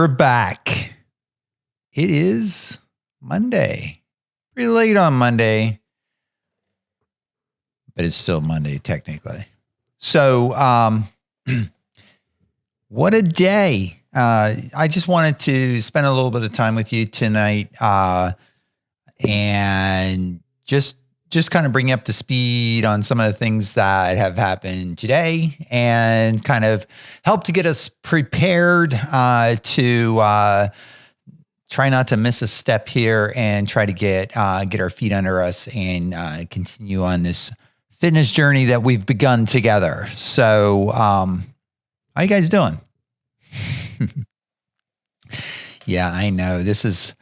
We're back. It is Monday. Pretty late on Monday, but it's still Monday technically. So, what a day. I just wanted to spend a little bit of time with you tonight and just kind of bring you up to speed on some of the things that have happened today and kind of help to get us prepared to try not to miss a step here and try to get our feet under us and continue on this fitness journey that we've begun together. So, how you guys doing? Yeah, I know this is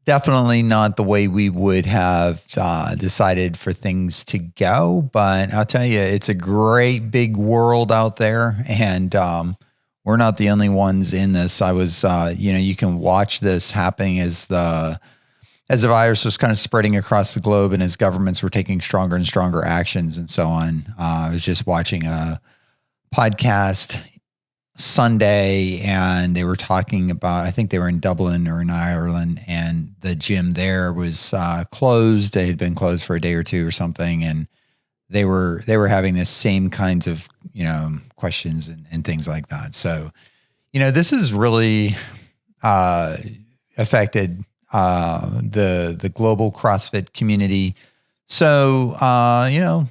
definitely not the way we would have decided for things to go, but I'll tell you, it's a great big world out there, and we're not the only ones in this. I was, you can watch this happening as the virus was kind of spreading across the globe and as governments were taking stronger and stronger actions and so on. I was just watching a podcast Sunday, and they were talking about, I think they were in Dublin or in Ireland, and the gym there was closed. They had been closed for a day or two or something, and they were having the same kinds of questions and things like that. So, this has really affected the global CrossFit community. So,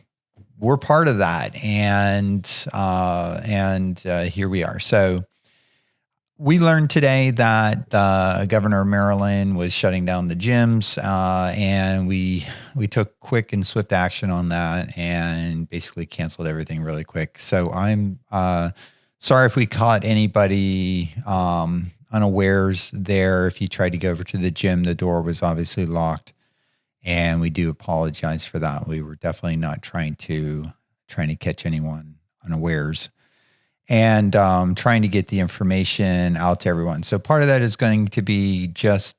we're part of that, and here we are. So we learned today that the governor of Maryland was shutting down the gyms, and we took quick and swift action on that and basically canceled everything really quick. So I'm sorry if we caught anybody unawares there. If you tried to go over to the gym, the door was obviously locked. And we do apologize for that. We were definitely not trying to catch anyone unawares, and trying to get the information out to everyone. So part of that is going to be just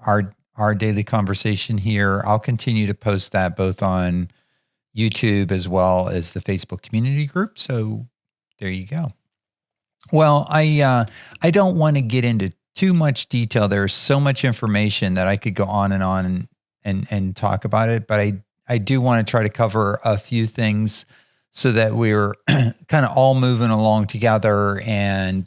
our daily conversation here. I'll continue to post that both on YouTube as well as the Facebook community group. So there you go. Well, I don't want to get into too much detail. There's so much information that I could go on and talk about it, but I do want to try to cover a few things so that we're kind of all moving along together, and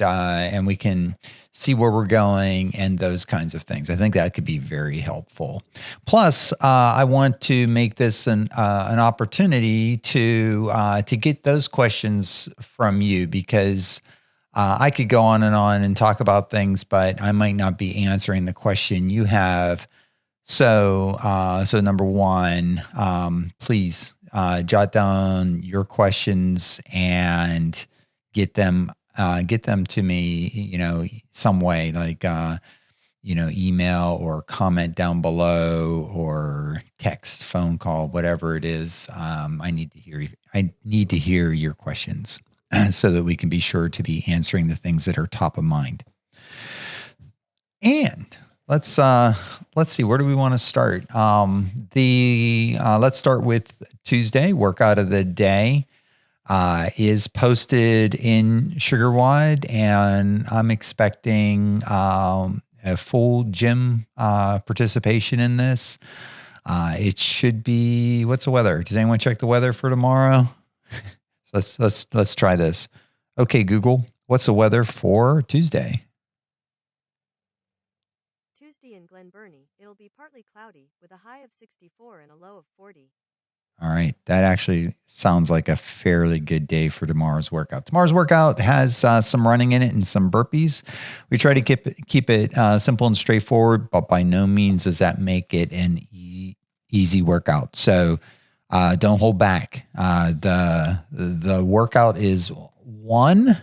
we can see where we're going and those kinds of things. I think that could be very helpful. Plus, I want to make this an opportunity to get those questions from you, because I could go on and talk about things, but I might not be answering the question you have. So number one, please jot down your questions and get them to me, some way, like email or comment down below or text, phone call, whatever it is. I need to hear your questions so that we can be sure to be answering the things that are top of mind. And let's see, where do we want to start? Let's start with Tuesday. Workout of the day is posted in SugarWOD, and I'm expecting a full gym participation in this. It should be, what's the weather? Does anyone check the weather for tomorrow? Let's try this. Okay, Google, what's the weather for Tuesday? In Glen Burnie, it'll be partly cloudy with a high of 64 and a low of 40. All right. That actually sounds like a fairly good day for tomorrow's workout. Tomorrow's workout has some running in it and some burpees. We try to keep it simple and straightforward, but by no means does that make it an easy workout. So don't hold back. The workout is one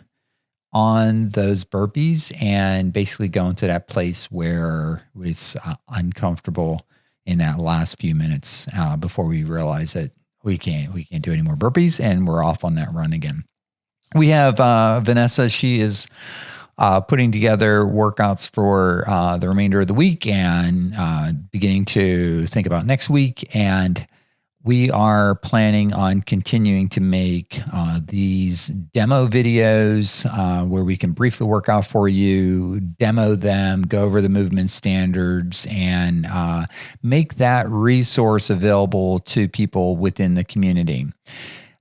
on those burpees and basically going to that place where it's uncomfortable in that last few minutes before we realize that we can't do any more burpees, and we're off on that run again. We have Vanessa. She is putting together workouts for the remainder of the week and beginning to think about next week. And We are planning on continuing to make these demo videos where we can brief the workout for you, demo them, go over the movement standards, and make that resource available to people within the community.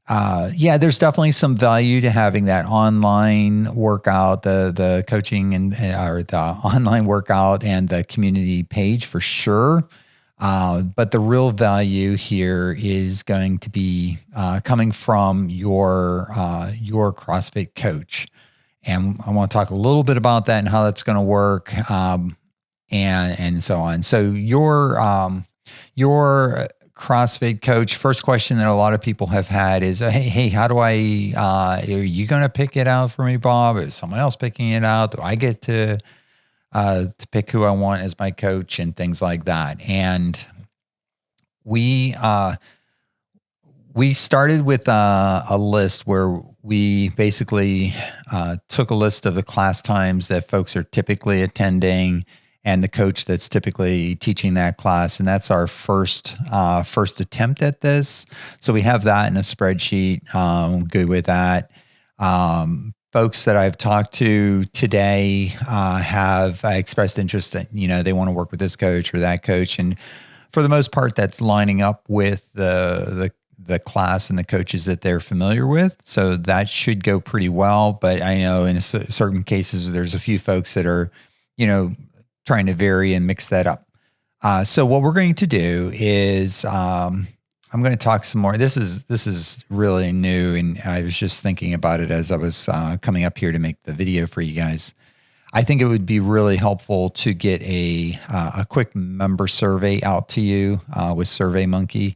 Yeah, there's definitely some value to having that online workout, the coaching and or the online workout and the community page for sure. But the real value here is going to be coming from your CrossFit coach, and I want to talk a little bit about that and how that's going to work, and so on. So your CrossFit coach. First question that a lot of people have had is, hey, how do I? Are you going to pick it out for me, Bob? Is someone else picking it out? Do I get to pick who I want as my coach and things like that? And we started with a list where we basically took a list of the class times that folks are typically attending and the coach that's typically teaching that class. And that's our first attempt at this. So we have that in a spreadsheet. Good with that. Folks that I've talked to today have expressed interest that, they want to work with this coach or that coach. And for the most part, that's lining up with the class and the coaches that they're familiar with. So that should go pretty well. But I know in certain cases, there's a few folks that are, trying to vary and mix that up. So what we're going to do is I'm going to talk some more. This is really new, and I was just thinking about it as I was coming up here to make the video for you guys. I think it would be really helpful to get a quick member survey out to you with SurveyMonkey.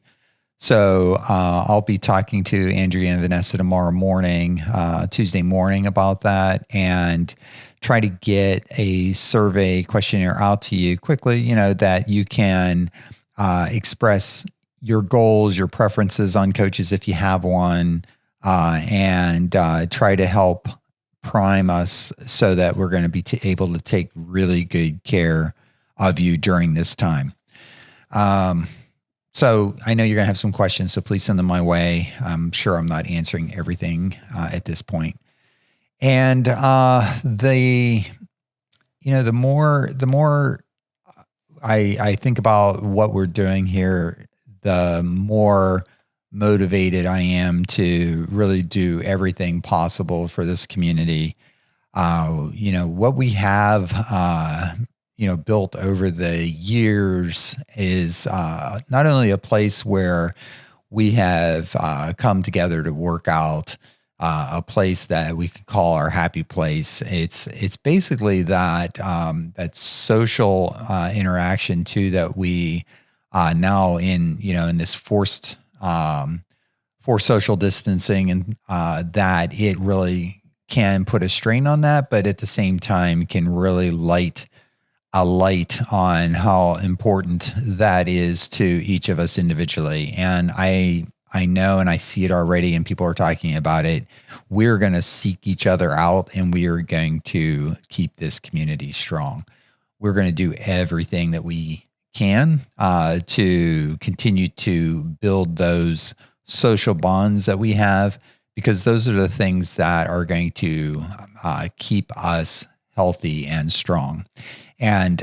So I'll be talking to Andrea and Vanessa tomorrow morning, Tuesday morning, about that, and try to get a survey questionnaire out to you quickly, that you can express your goals, your preferences on coaches if you have one, and try to help prime us so that we're going to be able to take really good care of you during this time. So I know you're going to have some questions, so please send them my way. I'm sure I'm not answering everything at this point. And the more I think about what we're doing here, the more motivated I am to really do everything possible for this community. What we have, built over the years is not only a place where we have come together to work out, a place that we could call our happy place. It's basically that social interaction too that we now in this forced social distancing, and that it really can put a strain on that, but at the same time can really light a light on how important that is to each of us individually. And I know, and I see it already, and people are talking about it. We're going to seek each other out, and we are going to keep this community strong. We're going to do everything that we can to continue to build those social bonds that we have, because those are the things that are going to keep us healthy and strong. And,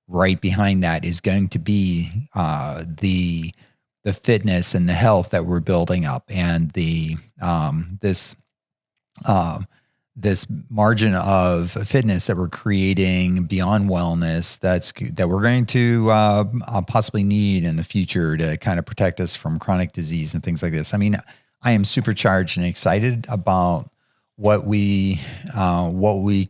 right behind that is going to be the fitness and the health that we're building up, and the this margin of fitness that we're creating beyond wellness that we're going to possibly need in the future to kind of protect us from chronic disease and things like this. I mean, I am supercharged and excited about what we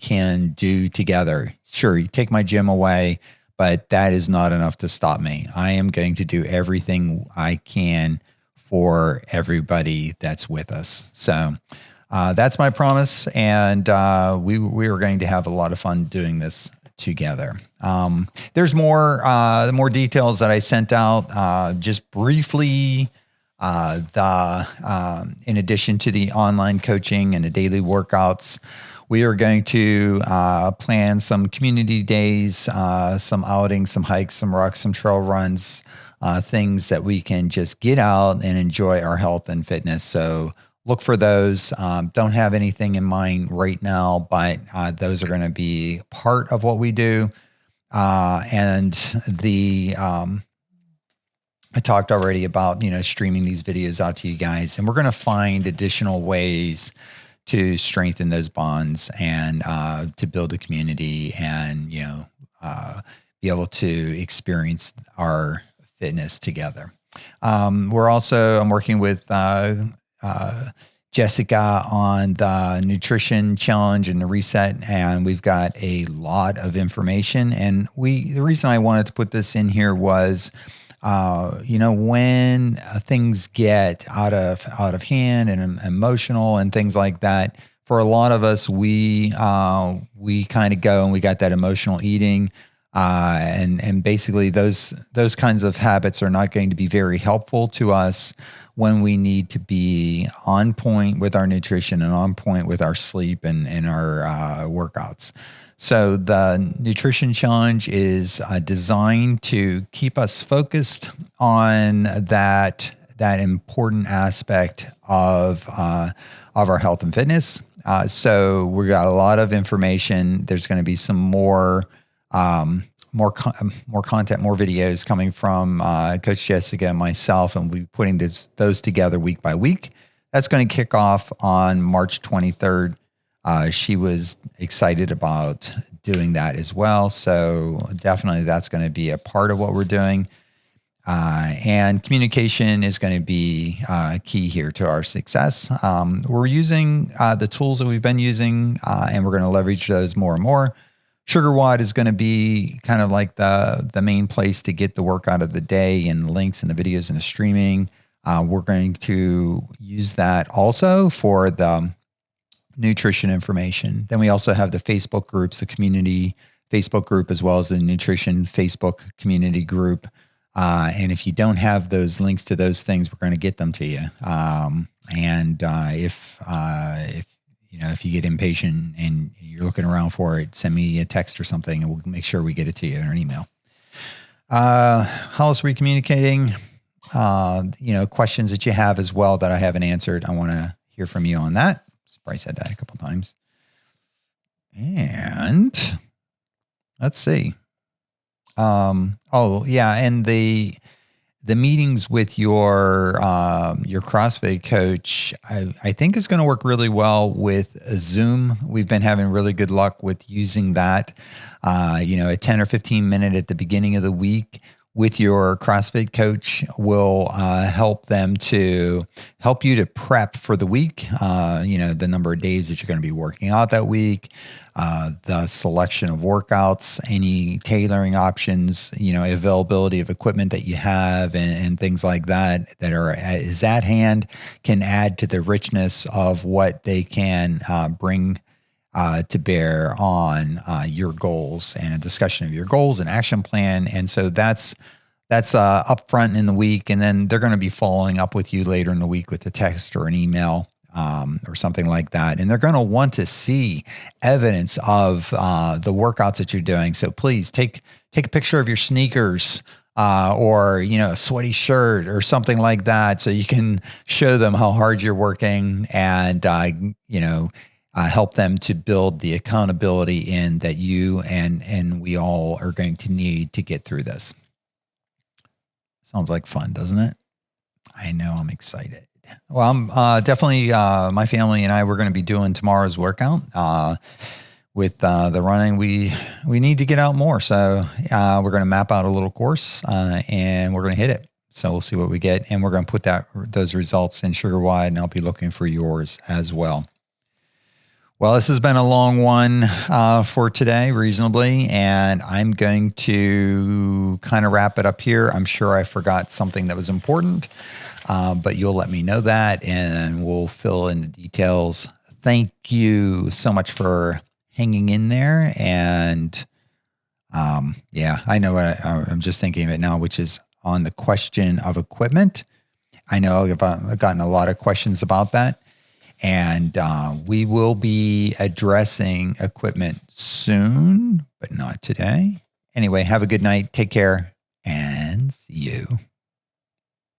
can do together. Sure, you take my gym away, but that is not enough to stop me. I am going to do everything I can for everybody that's with us. So that's my promise, and we are going to have a lot of fun doing this together. There's more details that I sent out just briefly. In addition to the online coaching and the daily workouts, we are going to plan some community days, some outings, some hikes, some rucks, some trail runs, things that we can just get out and enjoy our health and fitness. So look for those. Don't have anything in mind right now, but those are going to be part of what we do. And I talked already about, streaming these videos out to you guys, and we're going to find additional ways to strengthen those bonds and to build a community and, be able to experience our fitness together. I'm working with Jessica on the nutrition challenge and the reset, and we've got a lot of information. And the reason I wanted to put this in here was, when things get out of hand and emotional and things like that, for a lot of us, we kind of go and we got that emotional eating. And basically those kinds of habits are not going to be very helpful to us when we need to be on point with our nutrition and on point with our sleep and our workouts. So the nutrition challenge is designed to keep us focused on that important aspect of our health and fitness. So we got a lot of information. There's going to be some more content, more videos coming from Coach Jessica and myself, and we'll be putting those together week by week. That's going to kick off on March 23rd. She was excited about doing that as well. So definitely that's going to be a part of what we're doing. And communication is going to be key here to our success. We're using the tools that we've been using, and we're going to leverage those more and more. SugarWOD is going to be kind of like the main place to get the workout of the day and the links and the videos and the streaming. We're going to use that also for the nutrition information. Then we also have the Facebook groups, the community Facebook group, as well as the nutrition Facebook community group. And if you don't have those links to those things, we're going to get them to you. If you get impatient and you're looking around for it, send me a text or something and we'll make sure we get it to you in an email. How else are we communicating? Questions that you have as well that I haven't answered. I want to hear from you on that. Probably said that a couple times. And let's see. And the meetings with your CrossFit coach, I think is going to work really well with Zoom. We've been having really good luck with using that. A 10 or 15 minute at the beginning of the week with your CrossFit coach will help you to prep for the week. The number of days that you're going to be working out that week, the selection of workouts, any tailoring options, availability of equipment that you have and things like that is at hand can add to the richness of what they can bring to bear on your goals and a discussion of your goals and action plan. And so that's up front in the week. And then they're going to be following up with you later in the week with a text or an email or something like that. And they're going to want to see evidence of the workouts that you're doing. So please take a picture of your sneakers or a sweaty shirt or something like that, so you can show them how hard you're working and help them to build the accountability in that you and we all are going to need to get through this. Sounds like fun, doesn't it? I know, I'm excited. Well, I'm definitely, my family and I, we're going to be doing tomorrow's workout with the running. We need to get out more. So we're going to map out a little course and we're going to hit it. So we'll see what we get. And we're going to put those results in SugarWOD, and I'll be looking for yours as well. Well, this has been a long one for today, reasonably, and I'm going to kind of wrap it up here. I'm sure I forgot something that was important, but you'll let me know that, and we'll fill in the details. Thank you so much for hanging in there, and I know I'm just thinking of it now, which is on the question of equipment. I know I've gotten a lot of questions about that. And we will be addressing equipment soon, but not today. Anyway, have a good night. Take care and see you.